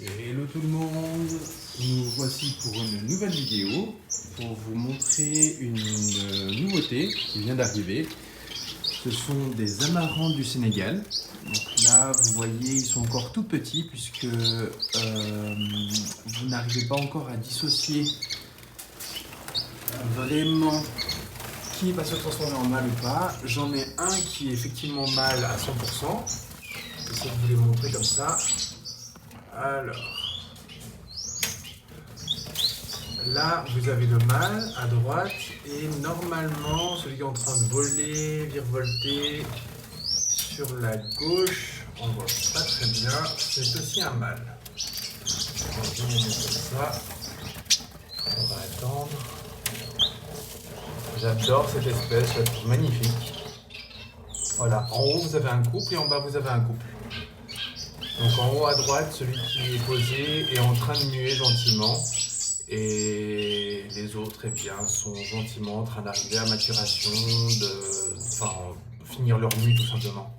Hello tout le monde, nous voici pour une nouvelle vidéo pour vous montrer une nouveauté qui vient d'arriver. Ce sont des amarants du Sénégal. Donc là vous voyez ils sont encore tout petits puisque vous n'arrivez pas encore à dissocier vraiment qui va se transformer en mâle ou pas. J'en ai un qui est effectivement mâle à 100%. J'essaie de vous les montrer comme ça. Alors, là, vous avez le mâle à droite et normalement, celui qui est en train de voler, virevolter sur la gauche, on voit pas très bien, c'est aussi un mâle. On va bien mettre comme ça. On va attendre. J'adore cette espèce, je la trouve magnifique. Voilà, en haut vous avez un couple et en bas vous avez un couple. Donc en haut à droite, celui qui est posé est en train de muer gentiment et les autres eh bien, sont gentiment en train d'arriver à maturation, finir leur mue tout simplement.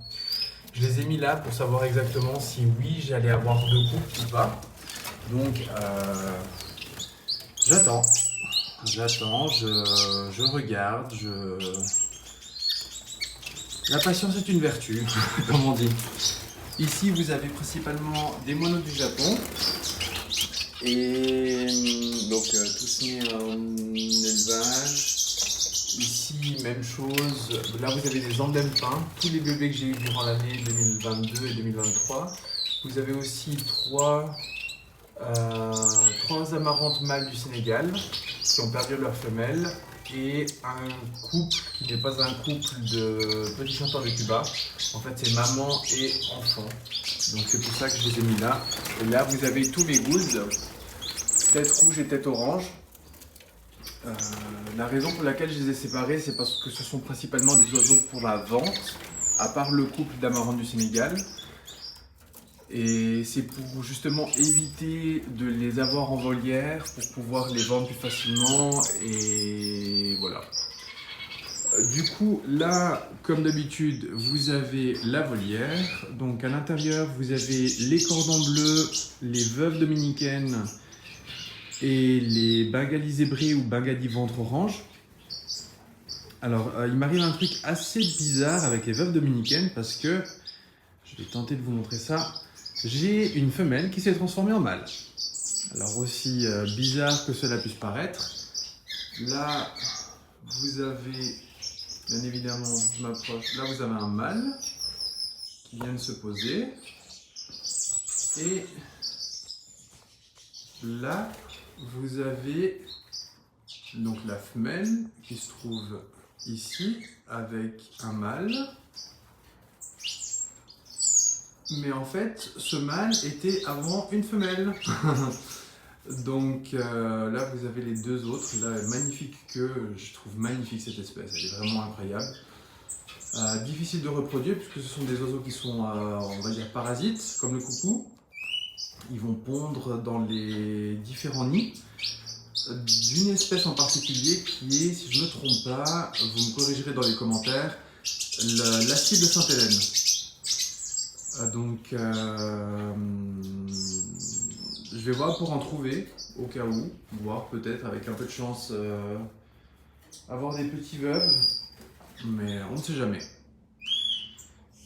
Je les ai mis là pour savoir exactement si oui j'allais avoir deux couples ou pas. Donc j'attends, je regarde, La patience est une vertu, comme on dit. Ici, vous avez principalement des moineaux du Japon. Et donc, tous nés en élevage. Ici, même chose. Là, vous avez des emblèmes peints. Tous les bébés que j'ai eu durant l'année 2022 et 2023. Vous avez aussi trois amarantes mâles du Sénégal qui ont perdu leur femelle. Et un couple qui n'est pas un couple de petits chanteurs de Cuba. En fait, c'est maman et enfant. Donc c'est pour ça que je les ai mis là. Et là, vous avez tous les goulds, tête rouge et tête orange. La raison pour laquelle je les ai séparés, c'est parce que ce sont principalement des oiseaux pour la vente, à part le couple d'amarants du Sénégal. Et c'est pour justement éviter de les avoir en volière, pour pouvoir les vendre plus facilement. Et voilà. Du coup, là, comme d'habitude, vous avez la volière. Donc à l'intérieur, vous avez les cordons bleus, les veuves dominicaines et les bengalis zébrés ou bengalis ventre orange. Alors, il m'arrive un truc assez bizarre avec les veuves dominicaines parce que, je vais tenter de vous montrer ça, j'ai une femelle qui s'est transformée en mâle. Alors aussi bizarre que cela puisse paraître, là, vous avez... Bien évidemment, je m'approche. Là, vous avez un mâle qui vient de se poser. Et là, vous avez donc la femelle qui se trouve ici avec un mâle. Mais en fait, ce mâle était avant une femelle. Donc là, vous avez les deux autres. Là, magnifique je trouve magnifique cette espèce. Elle est vraiment incroyable. Difficile de reproduire puisque ce sont des oiseaux qui sont, on va dire, parasites, comme le coucou. Ils vont pondre dans les différents nids d'une espèce en particulier qui est, si je ne me trompe pas, vous me corrigerez dans les commentaires, l'acide de Sainte-Hélène. Donc, je vais voir pour en trouver, au cas où, voir peut-être avec un peu de chance avoir des petits veuves, mais on ne sait jamais.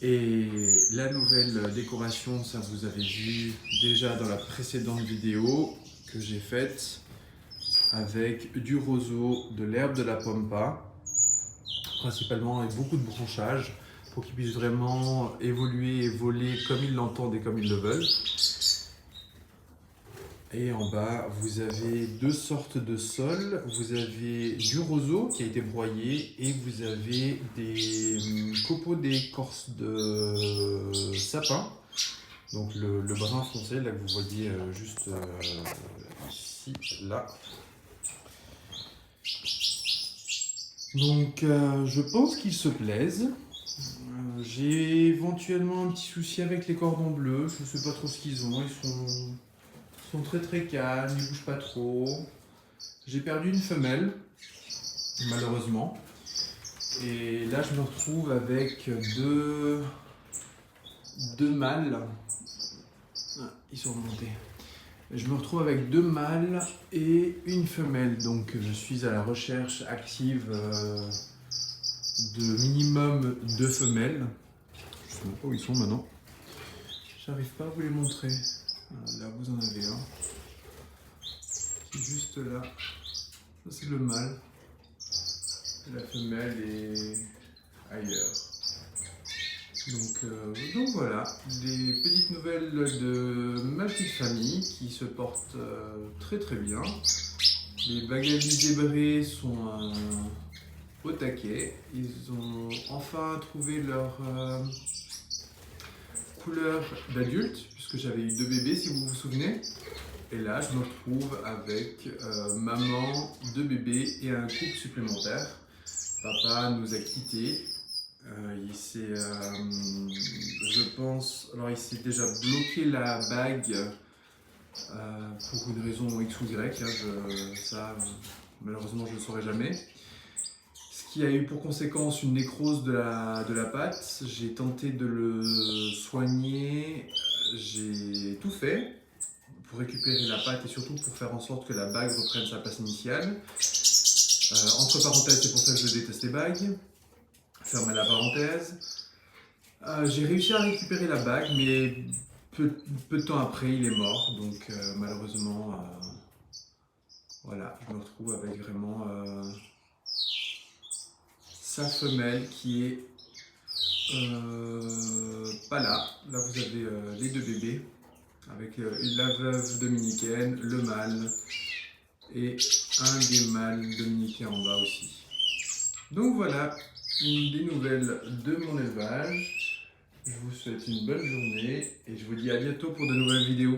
Et la nouvelle décoration, ça vous avez vu déjà dans la précédente vidéo que j'ai faite avec du roseau, de l'herbe de la pampa, principalement avec beaucoup de branchage, pour qu'ils puissent vraiment évoluer et voler comme ils l'entendent et comme ils le veulent. Et en bas, vous avez deux sortes de sols. Vous avez du roseau qui a été broyé et vous avez des copeaux d'écorce de sapin. Donc le brun foncé, là que vous voyez juste ici, là. Donc je pense qu'ils se plaisent. J'ai éventuellement un petit souci avec les cordons bleus. Je ne sais pas trop ce qu'ils ont. Ils sont très très calmes, ils ne bougent pas trop. J'ai perdu une femelle, malheureusement. Et là, je me retrouve avec deux mâles. Ah, ils sont remontés. Je me retrouve avec 2 mâles et une femelle, donc je suis à la recherche active de minimum 2 femelles. Je ne sais pas où ils sont maintenant. J'arrive pas à vous les montrer. Là vous en avez un. Qui est juste là. Ça c'est le mâle. La femelle est ailleurs. Donc voilà, des petites nouvelles de ma petite famille qui se porte très très bien. Les bagages zébrés sont au taquet. Ils ont enfin trouvé leur couleur d'adulte, puisque j'avais eu 2 bébés si vous vous souvenez. Et là, je me retrouve avec maman, 2 bébés et un couple supplémentaire. Papa nous a quittés. Il s'est, je pense, alors il s'est déjà bloqué la bague pour une raison X ou Y. Ça, malheureusement, je ne le saurai jamais. Ce qui a eu pour conséquence une nécrose de la patte. J'ai tenté de le soigner. J'ai tout fait pour récupérer la patte et surtout pour faire en sorte que la bague reprenne sa place initiale. Entre parenthèses, c'est pour ça que je déteste les bagues. Fermez la parenthèse. J'ai réussi à récupérer la bague, mais peu de temps après, il est mort. Donc malheureusement, voilà, je me retrouve avec vraiment sa femelle qui est pas là. Là, vous avez les 2 bébés, avec la veuve dominicaine, le mâle, et un des mâles dominicains en bas aussi. Donc voilà, des nouvelles de mon élevage. Je vous souhaite une bonne journée et je vous dis à bientôt pour de nouvelles vidéos.